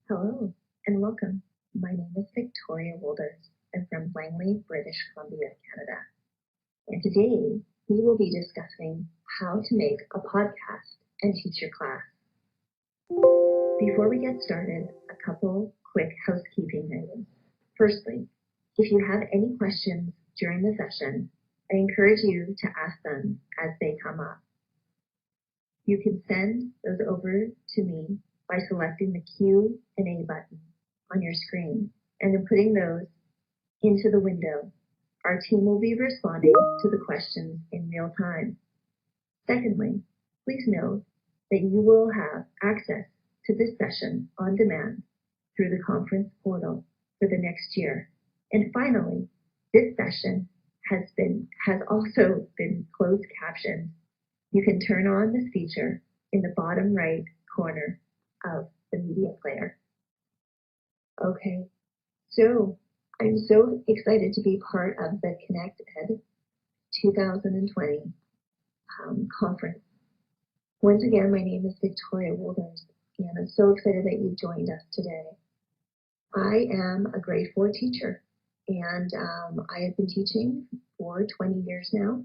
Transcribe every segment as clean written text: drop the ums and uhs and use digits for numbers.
Hello and welcome. My name is Victoria Wolders. I'm from Langley, British Columbia, Canada. And today we will be discussing how to make a podcast and teach your class. Before we get started, a couple quick housekeeping items. Firstly, if you have any questions during the session, I encourage you to ask them as they come up. You can send those over to me by selecting the Q&A button on your screen and then putting those into the window. Our team will be responding to the questions in real time. Secondly, please note that you will have access to this session on demand through the conference portal for the next year. And finally, this session has also been closed captioned. You can turn on this feature in the bottom right corner of the media player. Okay, so I'm so excited to be part of the ConnectEd 2020 conference. Once again, my name is Victoria Wolders, and I'm so excited that you've joined us today. I am a grade 4 teacher, and I have been teaching for 20 years now,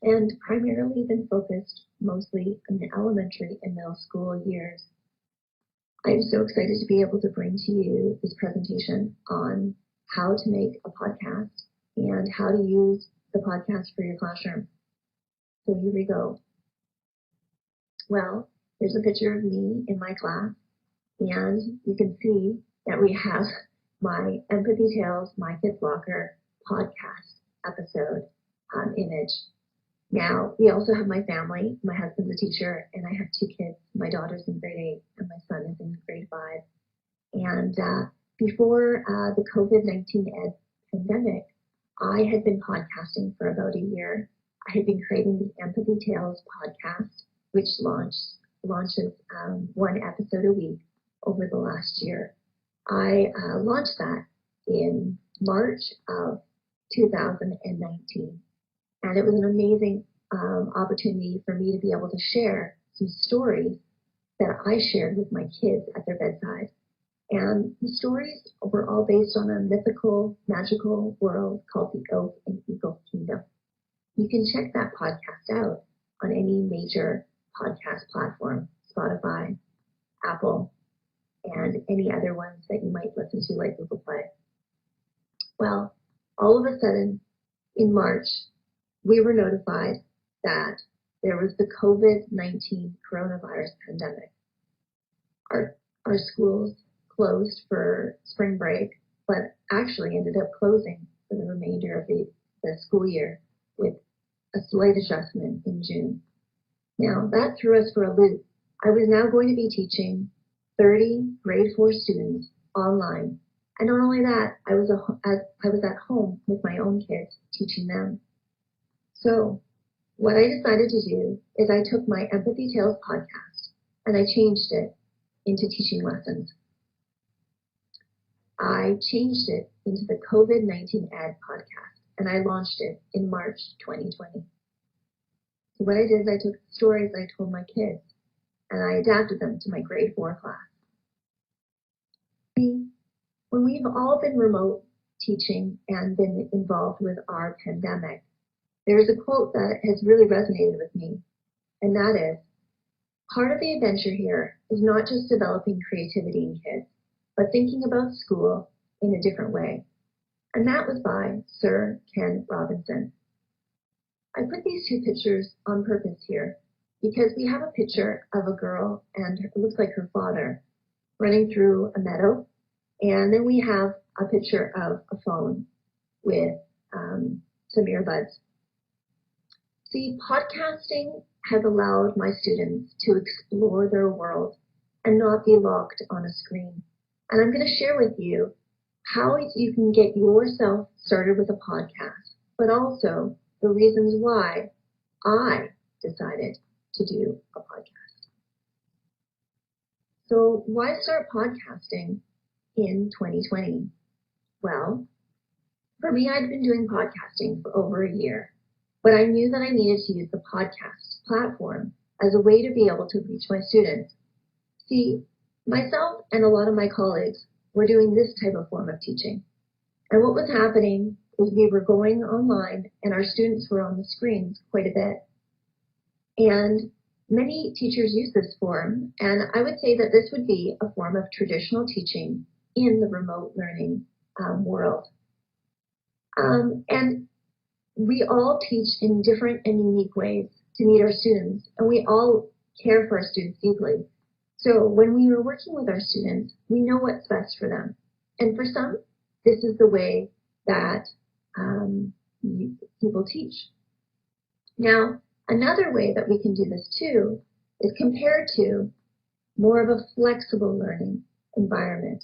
and primarily been focused mostly in the elementary and middle school years. I'm so excited to be able to bring to you this presentation on how to make a podcast and how to use the podcast for your classroom. So here we go. Well, here's a picture of me in my class, and you can see that we have my Empathy Tales, My Kids Locker podcast episode image. Now, we also have my family. My husband's a teacher, and I have 2 kids. My daughter's in grade 8, and my son is in grade 5. And before the COVID-19 pandemic, I had been podcasting for about a year. I had been creating the Empathy Tales podcast, which launches 1 episode a week over the last year. I launched that in March of 2019. And it was an amazing opportunity for me to be able to share some stories that I shared with my kids at their bedside. And the stories were all based on a mythical, magical world called the Oak and Eagle Kingdom. You can check that podcast out on any major podcast platform, Spotify, Apple, and any other ones that you might listen to, like Google Play. Well, all of a sudden, in March, we were notified that there was the COVID-19 coronavirus pandemic. Our schools closed for spring break, but actually ended up closing for the remainder of the school year with a slight adjustment in June. Now, that threw us for a loop. I was now going to be teaching 30 grade 4 students online. And not only that, I was at home with my own kids teaching them. So what I decided to do is I took my Empathy Tales podcast and I changed it into teaching lessons. I changed it into the COVID-19 Ed podcast, and I launched it in March 2020. So what I did is I took the stories I told my kids and I adapted them to my grade 4 class. See, when we've all been remote teaching and been involved with our pandemic, there's a quote that has really resonated with me, and that is, part of the adventure here is not just developing creativity in kids, but thinking about school in a different way. And that was by Sir Ken Robinson. I put these 2 pictures on purpose here because we have a picture of a girl and it looks like her father running through a meadow, and then we have a picture of a phone with some earbuds. See, podcasting has allowed my students to explore their world and not be locked on a screen. And I'm going to share with you how you can get yourself started with a podcast, but also the reasons why I decided to do a podcast. So why start podcasting in 2020? Well, for me, I'd been doing podcasting for over a year. But I knew that I needed to use the podcast platform as a way to be able to reach my students. See, Myself and a lot of my colleagues were doing this type of form of teaching. And what was happening is we were going online and our students were on the screens quite a bit. And many teachers use this form, and I would say that this would be a form of traditional teaching in the remote learning world. And we all teach in different and unique ways to meet our students, and we all care for our students deeply. So when we are working with our students, we know what's best for them. And for some, this is the way that people teach. Now, another way that we can do this too is compared to more of a flexible learning environment.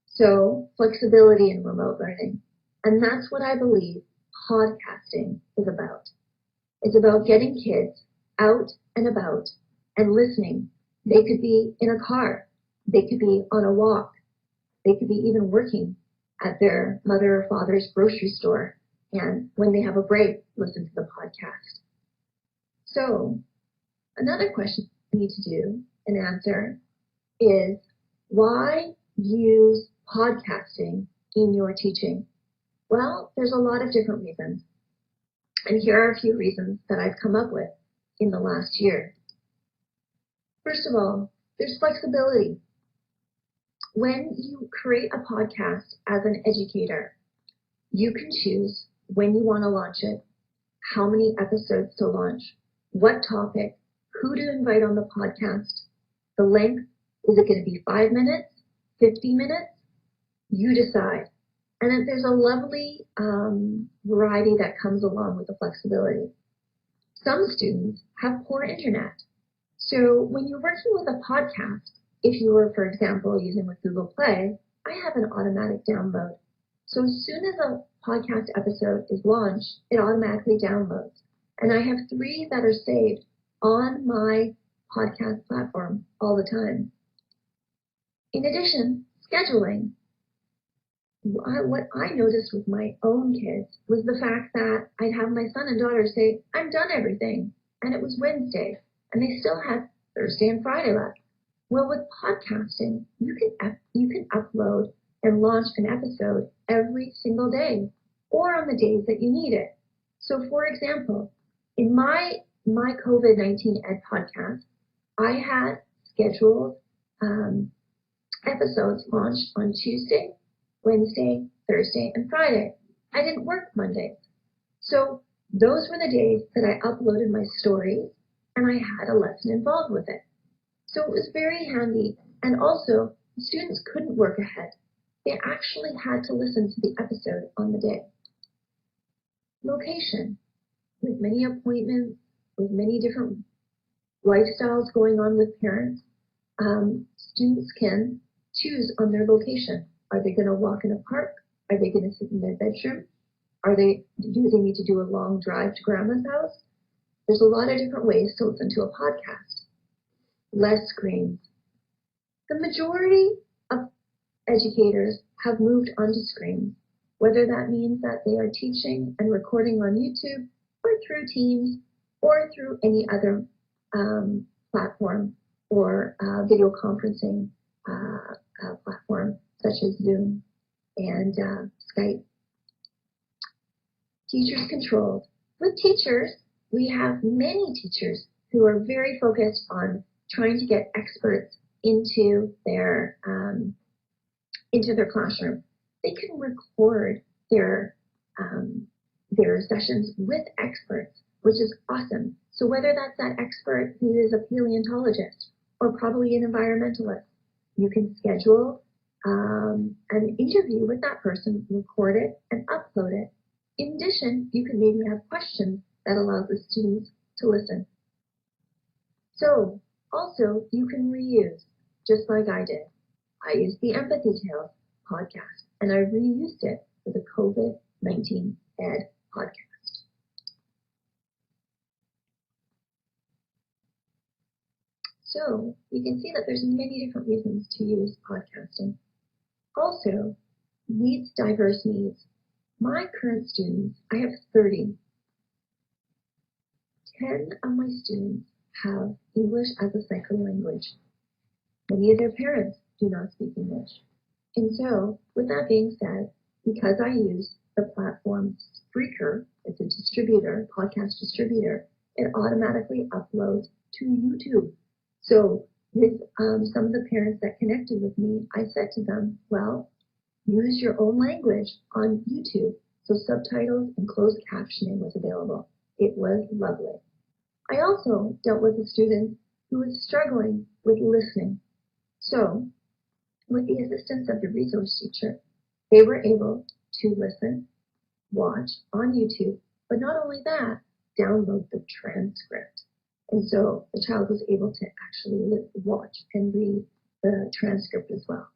So flexibility in remote learning. And that's what I believe podcasting is about. It's about getting kids out and about and listening. They could be in a car. They could be on a walk. They could be even working at their mother or father's grocery store. And when they have a break, listen to the podcast. So another question you need to do and answer is, why use podcasting in your teaching? Well, there's a lot of different reasons. And here are a few reasons that I've come up with in the last year. First of all, there's flexibility. When you create a podcast as an educator, you can choose when you want to launch it, how many episodes to launch, what topic, who to invite on the podcast, the length. Is it going to be 5 minutes, 50 minutes? You decide. And then there's a lovely variety that comes along with the flexibility. Some students have poor internet. So when you're working with a podcast, if you were, for example, using with Google Play, I have an automatic download. So as soon as a podcast episode is launched, it automatically downloads. And I have 3 that are saved on my podcast platform all the time. In addition, scheduling. What I noticed with my own kids was the fact that I'd have my son and daughter say, "I'm done everything," and it was Wednesday, and they still had Thursday and Friday left. Well, with podcasting, you can upload and launch an episode every single day, or on the days that you need it. So, for example, in my COVID-19 Ed podcast, I had scheduled episodes launched on Tuesday, Wednesday, Thursday, and Friday. I didn't work Mondays. So those were the days that I uploaded my stories and I had a lesson involved with it. So it was very handy. And also, students couldn't work ahead. They actually had to listen to the episode on the day. Location. With many appointments, with many different lifestyles going on with parents, students can choose on their location. Are they going to walk in a park? Are they going to sit in their bedroom? Do they need to do a long drive to grandma's house? There's a lot of different ways to listen to a podcast. Less screens. The majority of educators have moved onto screens, whether that means that they are teaching and recording on YouTube or through Teams or through any other platform or video conferencing platform such as Zoom and Skype. Teachers controlled. With teachers, we have many teachers who are very focused on trying to get experts into their classroom. They can record their sessions with experts, which is awesome. So whether that's that expert who is a paleontologist or probably an environmentalist, you can schedule an interview with that person, record it, and upload it. In addition, you can maybe have questions that allow the students to listen. So also, you can reuse, just like I did. I used the Empathy Tales podcast, and I reused it for the COVID-19 Ed podcast. So you can see that there's many different reasons to use podcasting. Also, needs diverse needs. My current students, I have 30. 10 of my students have English as a second language. Many of their parents do not speak English. And so, with that being said, because I use the platform Spreaker, it's a distributor, podcast distributor, it automatically uploads to YouTube. So, with some of the parents that connected with me, I said to them, well, use your own language on YouTube. So subtitles and closed captioning was available. It was lovely. I also dealt with a student who was struggling with listening. So, with the assistance of the resource teacher, they were able to listen, watch on YouTube, but not only that, download the transcript. And so the child was able to actually watch and read the transcript as well.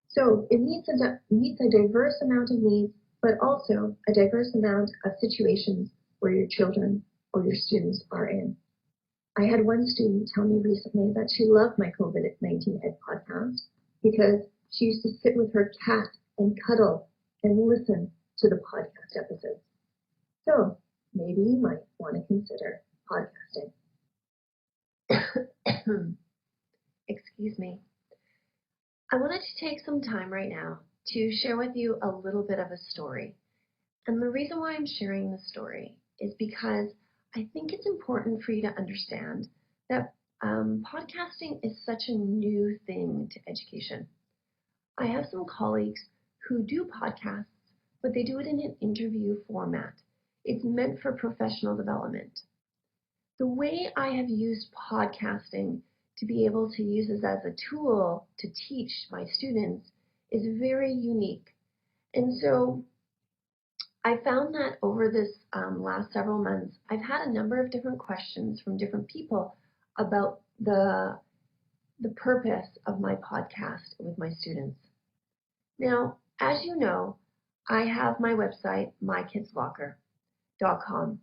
So it meets a diverse amount of needs, but also a diverse amount of situations where your children or your students are in. I had one student tell me recently that she loved my COVID-19 Ed podcast because she used to sit with her cat and cuddle and listen to the podcast episodes. So maybe you might want to consider podcasting. Excuse me. I wanted to take some time right now to share with you a little bit of a story. And the reason why I'm sharing this story is because I think it's important for you to understand that podcasting is such a new thing to education. I have some colleagues who do podcasts, but they do it in an interview format. It's meant for professional development. The way I have used podcasting to be able to use this as a tool to teach my students is very unique. And so I found that over this last several months, I've had a number of different questions from different people about the purpose of my podcast with my students. Now, as you know, I have my website, mykidslocker.com.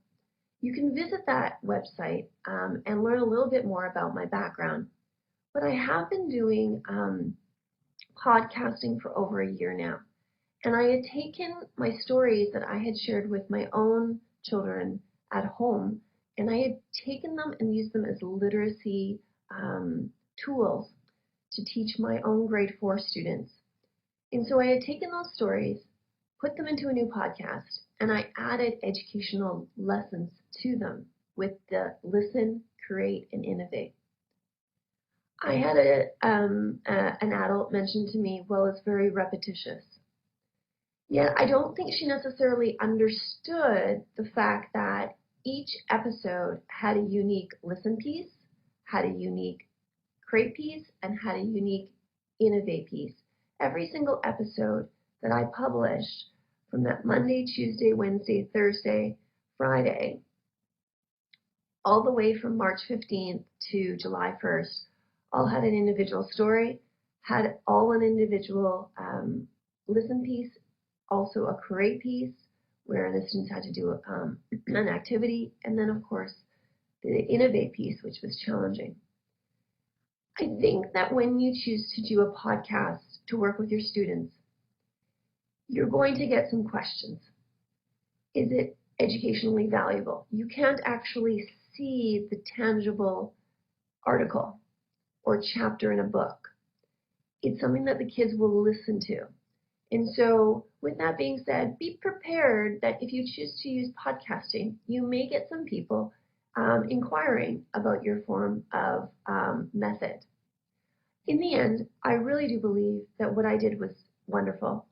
You can visit that website and learn a little bit more about my background. But I have been doing podcasting for over a year now. And I had taken my stories that I had shared with my own children at home, and I had taken them and used them as literacy tools to teach my own grade 4 students. And so I had taken those stories, put them into a new podcast, and I added educational lessons to them with the listen, create, and innovate. I had an adult mention to me, well, it's very repetitious. Yet I don't think she necessarily understood the fact that each episode had a unique listen piece, had a unique create piece, and had a unique innovate piece. Every single episode that I published from that Monday, Tuesday, Wednesday, Thursday, Friday, all the way from March 15th to July 1st, all had an individual story, had all an individual listen piece, also a create piece where the students had to do an activity, and then of course the innovate piece, which was challenging. I think that when you choose to do a podcast to work with your students, you're going to get some questions. Is it educationally valuable? You can't actually see the tangible article or chapter in a book. It's something that the kids will listen to. And so with that being said, be prepared that if you choose to use podcasting, you may get some people inquiring about your form of method. In the end, I really do believe that what I did was wonderful.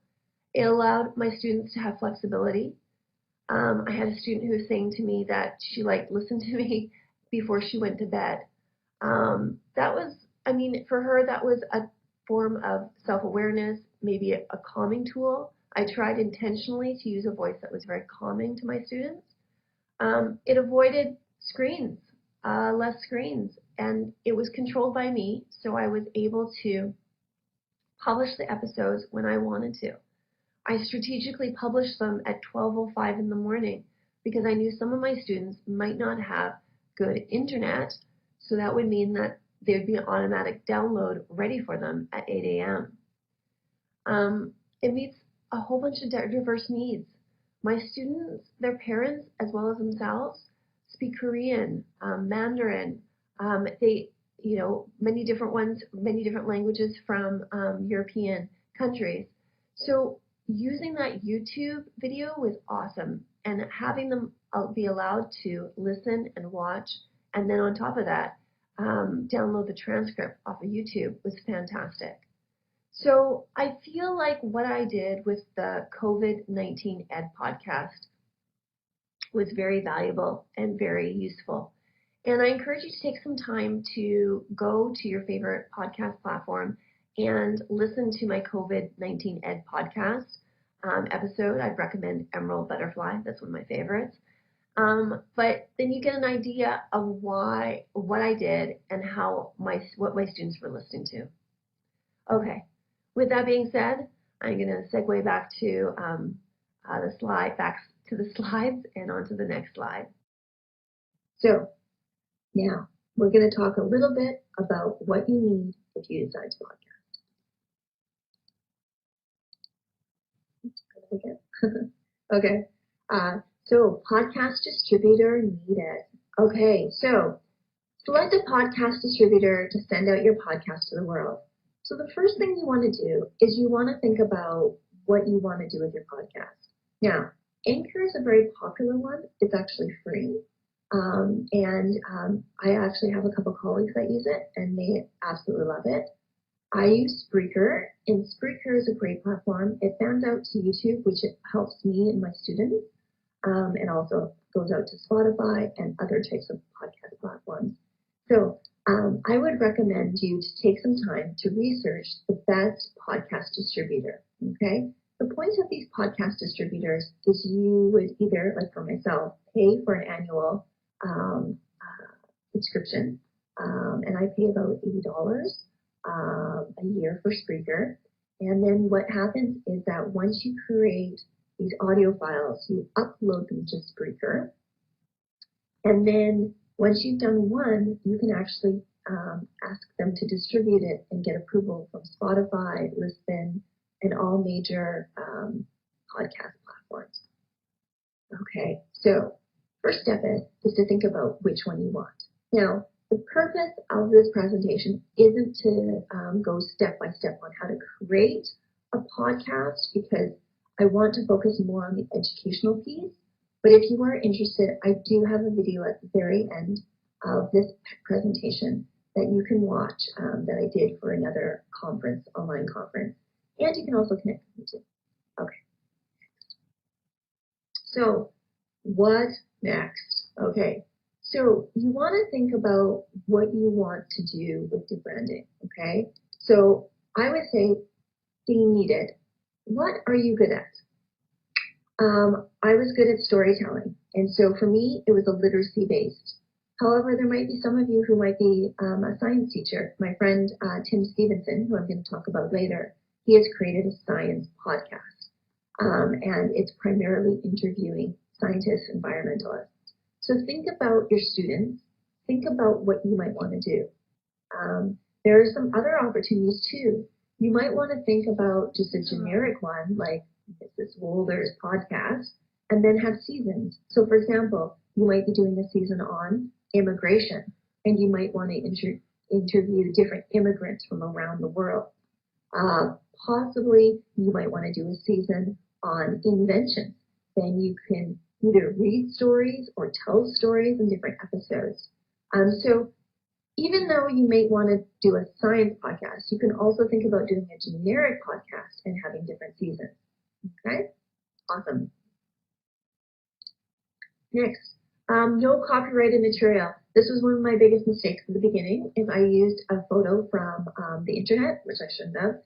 It allowed my students to have flexibility. I had a student who was saying to me that she listened to me before she went to bed. That was, for her, that was a form of self-awareness, maybe a calming tool. I tried intentionally to use a voice that was very calming to my students. It avoided screens, less screens, and it was controlled by me, so I was able to publish the episodes when I wanted to. I strategically published them at 12:05 in the morning because I knew some of my students might not have good internet, so that would mean that there'd be an automatic download ready for them at 8 a.m. It meets a whole bunch of diverse needs. My students, their parents, as well as themselves, speak Korean, Mandarin. They many different ones, many different languages from European countries. So using that YouTube video was awesome, and having them be allowed to listen and watch, and then on top of that, download the transcript off of YouTube was fantastic. So I feel like what I did with the COVID-19 Ed podcast was very valuable and very useful. And I encourage you to take some time to go to your favorite podcast platform and listen to my COVID-19 Ed podcast episode. I'd recommend Emerald Butterfly. That's one of my favorites. But then you get an idea of what I did and what my students were listening to. Okay. With that being said, I'm going to segue back to the slides and onto the next slide. So now we're going to talk a little bit about what you need if you decide to podcast. Okay. So podcast distributor needed. Okay. So select a podcast distributor to send out your podcast to the world. So the first thing you want to do is you want to think about what you want to do with your podcast. Now, Anchor is a very popular one. It's actually free. I actually have a couple colleagues that use it, and they absolutely love it. I use Spreaker, and Spreaker is a great platform. It fans out to YouTube, which it helps me and my students, and also goes out to Spotify and other types of podcast platforms. So I would recommend you to take some time to research the best podcast distributor, okay? The point of these podcast distributors is you would either, like for myself, pay for an annual subscription, and I pay about $80 a year for Spreaker. And then what happens is that once you create these audio files, you upload them to Spreaker, and then once you've done one, you can actually ask them to distribute it and get approval from Spotify, Listen, and all major podcast platforms. Okay, so first step is to think about which one you want. Now, the purpose of this presentation isn't to go step by step on how to create a podcast, because I want to focus more on the educational piece. But if you are interested, I do have a video at the very end of this presentation that you can watch that I did for another conference, online conference. And you can also connect with me too. Okay. So what next? Okay. So you want to think about what you want to do with your branding. Okay. So I would say being needed. What are you good at? I was good at storytelling, and so for me, it was a literacy-based. However, there might be some of you who might be a science teacher. My friend Tim Stevenson, who I'm going to talk about later, he has created a science podcast, and it's primarily interviewing scientists, environmentalists. So think about your students. Think about what you might want to do. There are some other opportunities too. You might want to think about just a generic one, like Mrs. Wolder's podcast, and then have seasons. So for example, you might be doing a season on immigration, and you might want to interview different immigrants from around the world. Possibly you might want to do a season on invention. Then you can either read stories or tell stories in different episodes. So even though you may want to do a science podcast, you can also think about doing a generic podcast and having different seasons. Okay, awesome. Next, no copyrighted material. This was one of my biggest mistakes at the beginning, is I used a photo from the internet, which I shouldn't have.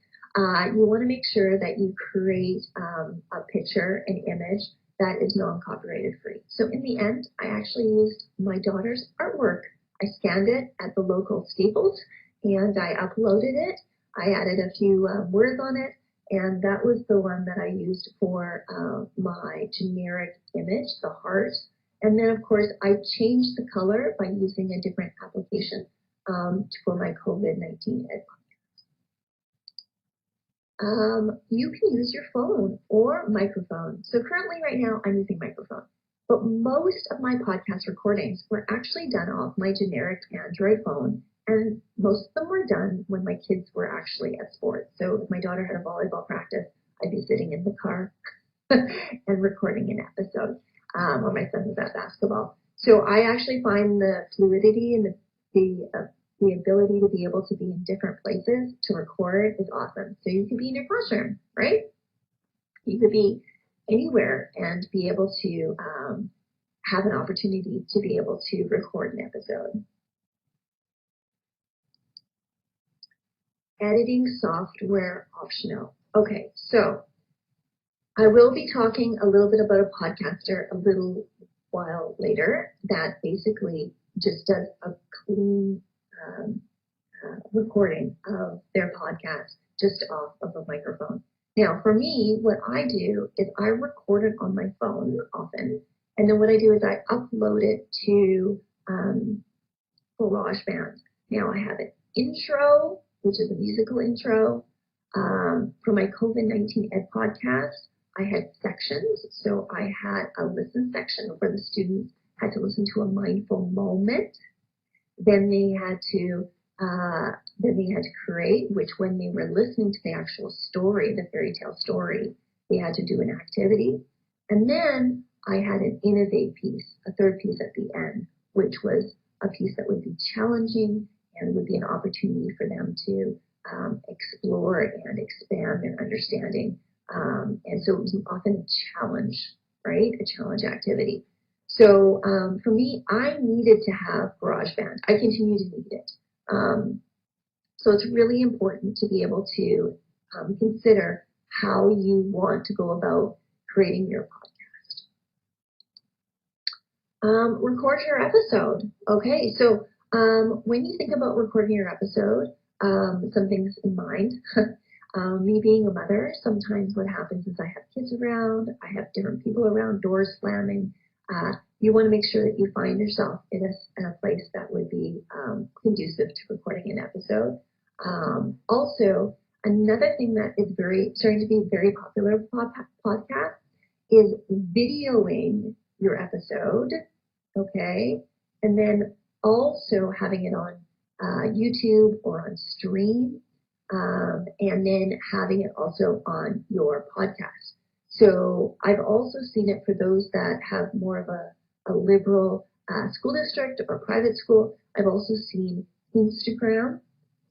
You want to make sure that you create a picture, an image that is non-copyrighted free. So in the end, I actually used my daughter's artwork. I scanned it at the local Staples, and I uploaded it. I added a few words on it, and that was the one that I used for my generic image, the heart. And then, of course, I changed the color by using a different application for my COVID-19 Ed podcast. You can use your phone or microphone. So currently right now, I'm using microphone. But most of my podcast recordings were actually done off my generic Android phone And most of them were done when my kids were actually at sports. So if my daughter had a volleyball practice, I'd be sitting in the car and recording an episode, or my son was at basketball. So I actually find the fluidity and the ability to be able to be in different places to record is awesome. So you could be in your classroom, right? You could be anywhere and be able to have an opportunity to be able to record an episode. Editing software optional. Okay, so I will be talking a little bit about a podcaster a little while later that basically just does a clean recording of their podcast just off of a microphone. Now, for me, what I do is I record it on my phone often, and then what I do is I upload it to GarageBand. Now, I have an intro, which is a musical intro. For my COVID-19 Ed podcast, I had sections. So I had a listen section where the students had to listen to a mindful moment. Then they had to create, which when they were listening to the actual story, the fairy tale story, they had to do an activity. And then I had an innovate piece, a third piece at the end, which was a piece that would be challenging and would be an opportunity for them to explore and expand their understanding. And so it was often a challenge, right? A challenge activity. So for me, I needed to have GarageBand. I continue to need it. So it's really important to be able to consider how you want to go about creating your podcast. Record your episode. Okay, so when you think about recording your episode, some things in mind. Me being a mother, sometimes what happens is I have kids around, I have different people around, doors slamming. You want to make sure that you find yourself in a place that would be conducive to recording an episode. Also, another thing that is starting to be very popular with podcasts is videoing your episode, okay, and then also having it on YouTube or on Stream, and then having it also on your podcast. So I've also seen it for those that have more of a liberal school district or private school. I've also seen Instagram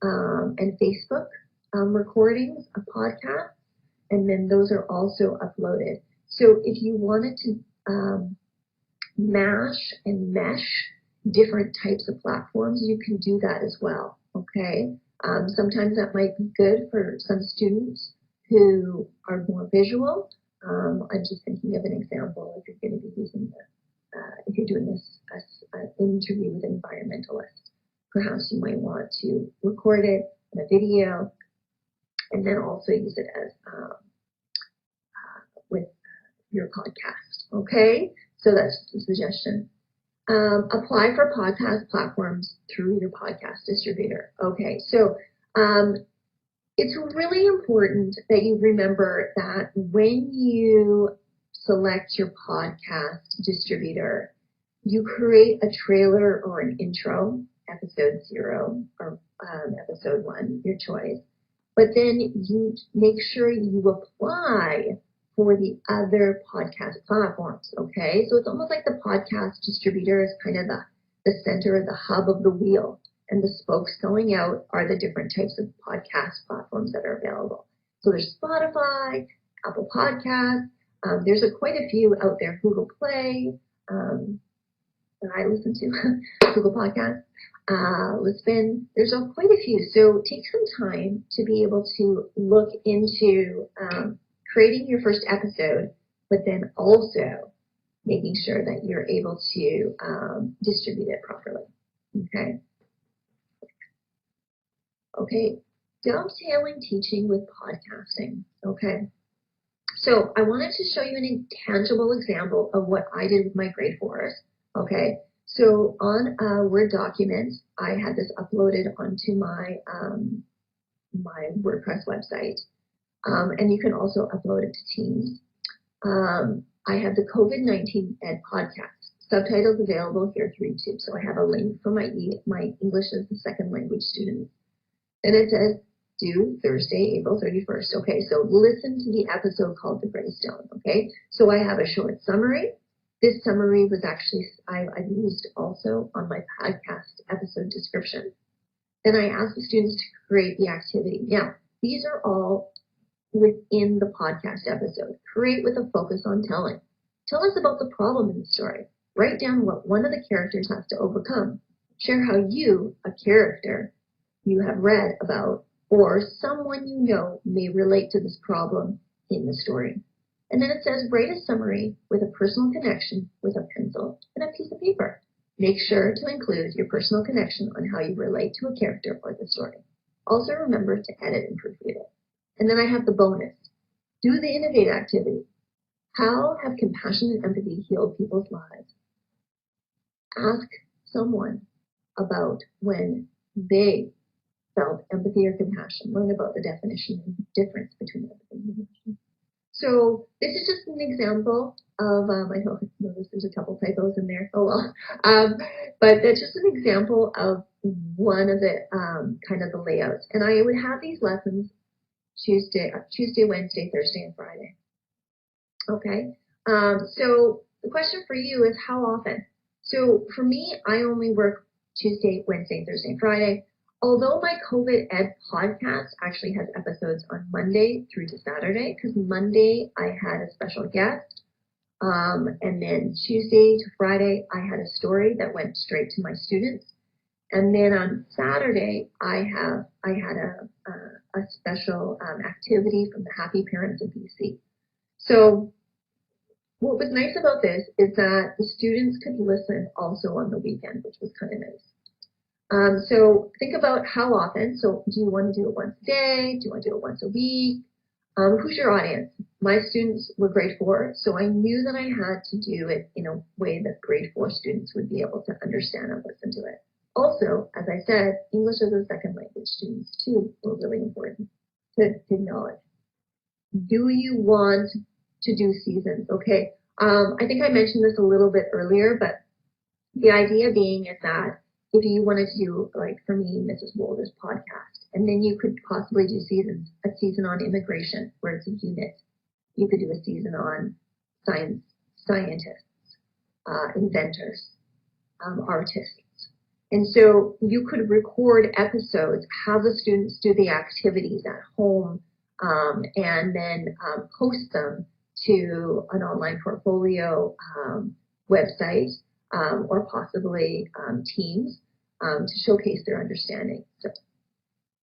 and Facebook recordings of podcasts, and then those are also uploaded. So if you wanted to mash and mesh different types of platforms, you can do that as well, okay? Sometimes that might be good for some students who are more visual. I'm just thinking of an example if you're going to be using if you're doing this an interview with an environmentalist. Perhaps you might want to record it in a video and then also use it as with your podcast, okay? So that's just a suggestion. Apply for podcast platforms through your podcast distributor. Okay, so it's really important that you remember that when you select your podcast distributor, you create a trailer or an intro, episode 0 or episode 1, your choice. But then you make sure you apply for the other podcast platforms, okay? So it's almost like the podcast distributor is kind of the center, the hub of the wheel, and the spokes going out are the different types of podcast platforms that are available. So there's Spotify, Apple Podcasts, there's quite a few out there, Google Play, that I listen to, Google Podcasts, Lisbon, there's quite a few. So take some time to be able to look into creating your first episode, but then also making sure that you're able to distribute it properly, okay? Okay, dovetailing teaching with podcasting, okay? So I wanted to show you an intangible example of what I did with my grade 4s, okay? So on a Word document, I had this uploaded onto my my WordPress website, and you can also upload it to Teams. I have the COVID-19 Ed podcast. Subtitles available here through YouTube. So I have a link for my English as a second language students. And it says due Thursday, April 31st. Okay, so listen to the episode called The Greystone. Okay, so I have a short summary. This summary was actually, I've used also on my podcast episode description. Then I asked the students to create the activity. Now, these are all within the podcast episode. Create with a focus on telling. Tell us about the problem in the story. Write down what one of the characters has to overcome. Share how you, a character you have read about, or someone you know may relate to this problem in the story. And then it says, write a summary with a personal connection with a pencil and a piece of paper. Make sure to include your personal connection on how you relate to a character or the story. Also remember to edit and proofread it. And then I have the bonus. Do the innovate activity. How have compassion and empathy healed people's lives? Ask someone about when they felt empathy or compassion. Learn about the definition and difference between empathy and compassion. So this is just an example of, I noticed there's a couple typos in there, oh well. But that's just an example of one of the kind of the layouts. And I would have these lessons Tuesday, Wednesday, Thursday, and Friday. Okay, so the question for you is how often? So for me, I only work Tuesday, Wednesday, Thursday, Friday. Although my COVID Ed podcast actually has episodes on Monday through to Saturday, because Monday I had a special guest, and then Tuesday to Friday I had a story that went straight to my students, and then on Saturday I had a special activity from the Happy Parents of BC. So what was nice about this is that the students could listen also on the weekend, which was kind of nice. So think about how often. So do you want to do it once a day? Do you want to do it once a week? Who's your audience? My students were grade 4, so I knew that I had to do it in a way that grade 4 students would be able to understand and listen to it. Also, as I said, English as a second language students too were really important to acknowledge. Do you want to do seasons? Okay, I think I mentioned this a little bit earlier, but the idea being is that if you wanted to do, like for me, Mrs. Wolder's podcast, and then you could possibly do seasons, a season on immigration, where it's a unit. You could do a season on scientists, inventors, artists. And so you could record episodes, have the students do the activities at home, and then post them to an online portfolio website, or possibly Teams to showcase their understanding. So,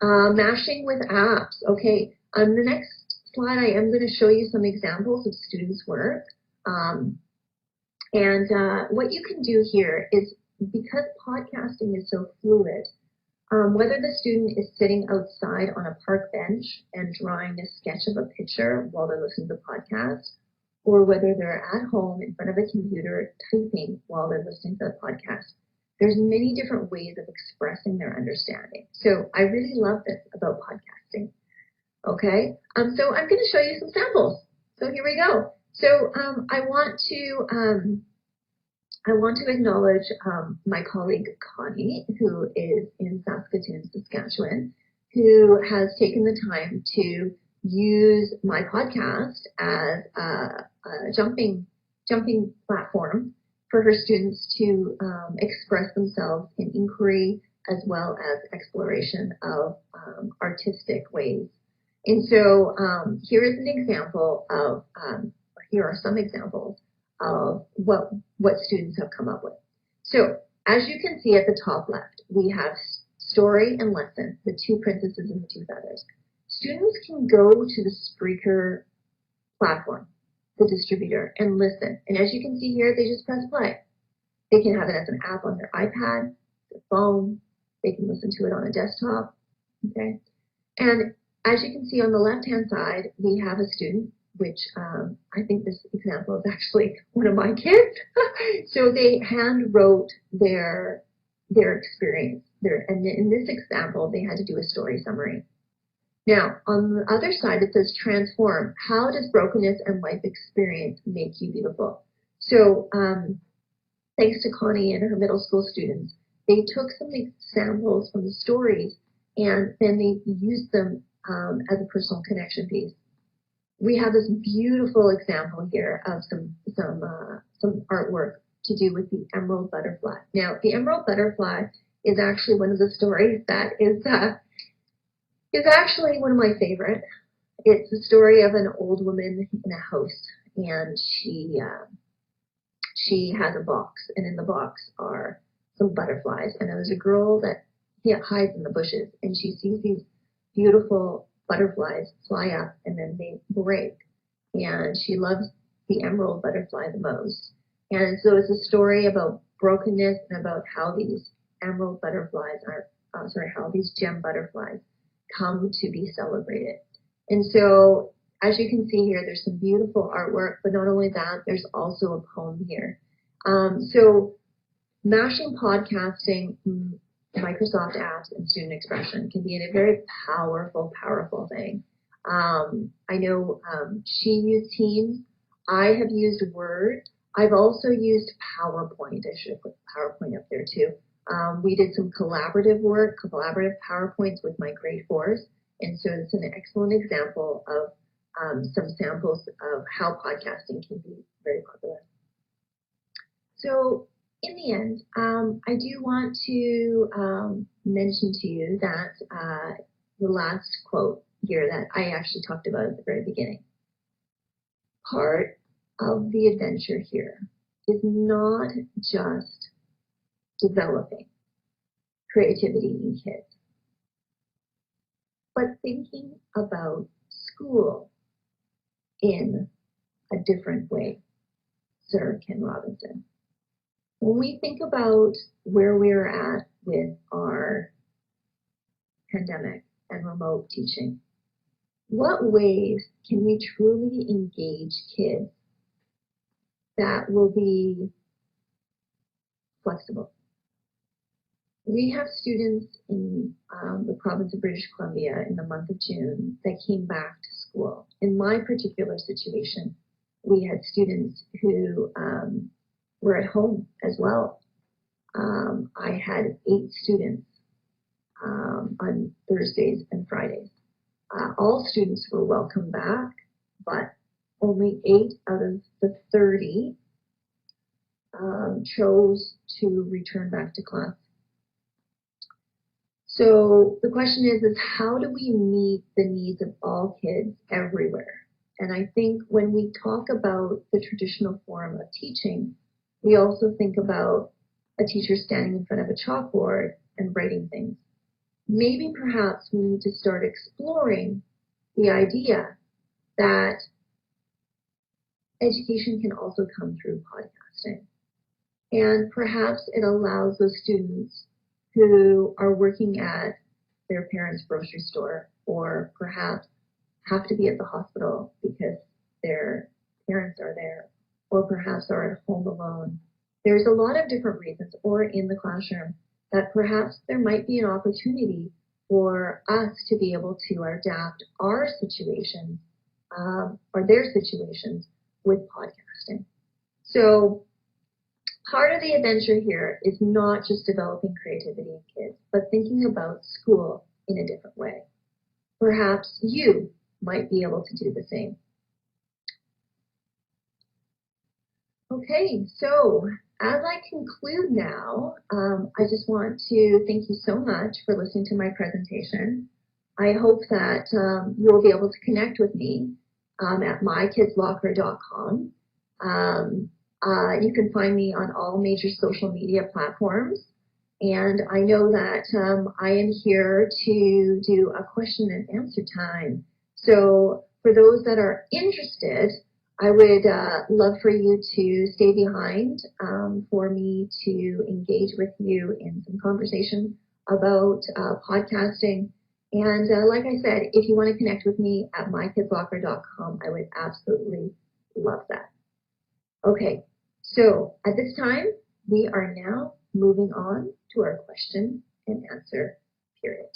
mashing with apps. Okay, on the next slide, I am going to show you some examples of students' work. What you can do here is, because podcasting is so fluid, whether the student is sitting outside on a park bench and drawing a sketch of a picture while they're listening to the podcast, or whether they're at home in front of a computer typing while they're listening to the podcast, there's many different ways of expressing their understanding. So I really love this about podcasting. Okay, so I'm going to show you some samples. So here we go. So I want to acknowledge my colleague Connie, who is in Saskatoon, Saskatchewan, who has taken the time to use my podcast as a jumping platform for her students to express themselves in inquiry as well as exploration of artistic ways. And so here is an example of, here are some examples of what students have come up with. So as you can see at the top left, we have story and lesson, the two princesses and the two feathers. Students can go to the Spreaker platform, the distributor, and listen. And as you can see here, they just press play. They can have it as an app on their iPad, their phone. They can listen to it on a desktop. Okay. And as you can see on the left-hand side, we have a student, which I think this example is actually one of my kids. So they hand wrote their experience. And in this example, they had to do a story summary. Now, on the other side, it says transform. How does brokenness and life experience make you beautiful? So thanks to Connie and her middle school students, they took some examples from the stories and then they used them as a personal connection piece. We have this beautiful example here of some artwork to do with the emerald butterfly. Now, the emerald butterfly is actually one of the stories that is actually one of my favorite. It's the story of an old woman in a house, and she has a box, and in the box are some butterflies. And there's a girl that hides in the bushes, and she sees these beautiful butterflies fly up, and then they break. And she loves the emerald butterfly the most. And so it's a story about brokenness and about how these emerald butterflies how these gem butterflies come to be celebrated. And so, as you can see here, there's some beautiful artwork, but not only that, there's also a poem here. So mashing podcasting, Microsoft apps, and student expression can be a very powerful, powerful thing. I know she used Teams. I have used Word. I've also used PowerPoint. I should have put PowerPoint up there too. We did some collaborative work, collaborative PowerPoints with my grade 4s. And so it's an excellent example of some samples of how podcasting can be very popular. So in the end, I do want to mention to you that the last quote here that I actually talked about at the very beginning. Part of the adventure here is not just developing creativity in kids, but thinking about school in a different way, Sir Ken Robinson. When we think about where we're at with our pandemic and remote teaching, what ways can we truly engage kids that will be flexible? We have students in the province of British Columbia in the month of June that came back to school. In my particular situation, we had students who were at home as well. I had 8 students on Thursdays and Fridays. All students were welcome back, but only 8 out of the 30 chose to return back to class. So the question is how do we meet the needs of all kids everywhere? And I think when we talk about the traditional form of teaching, we also think about a teacher standing in front of a chalkboard and writing things. Maybe perhaps we need to start exploring the idea that education can also come through podcasting. And perhaps it allows those students who are working at their parents' grocery store, or perhaps have to be at the hospital because their parents are there, or perhaps are at home alone. There's a lot of different reasons, or in the classroom, that perhaps there might be an opportunity for us to be able to adapt our situations or their situations with podcasting. So part of the adventure here is not just developing creativity in kids, but thinking about school in a different way. Perhaps you might be able to do the same. Okay, so as I conclude now, I just want to thank you so much for listening to my presentation. I hope that you'll be able to connect with me at mykidslocker.com. You can find me on all major social media platforms. And I know that I am here to do a question and answer time. So for those that are interested, I would love for you to stay behind for me to engage with you in some conversation about podcasting. And like I said, if you want to connect with me at mykidslocker.com, I would absolutely love that. Okay, so at this time, we are now moving on to our question and answer period.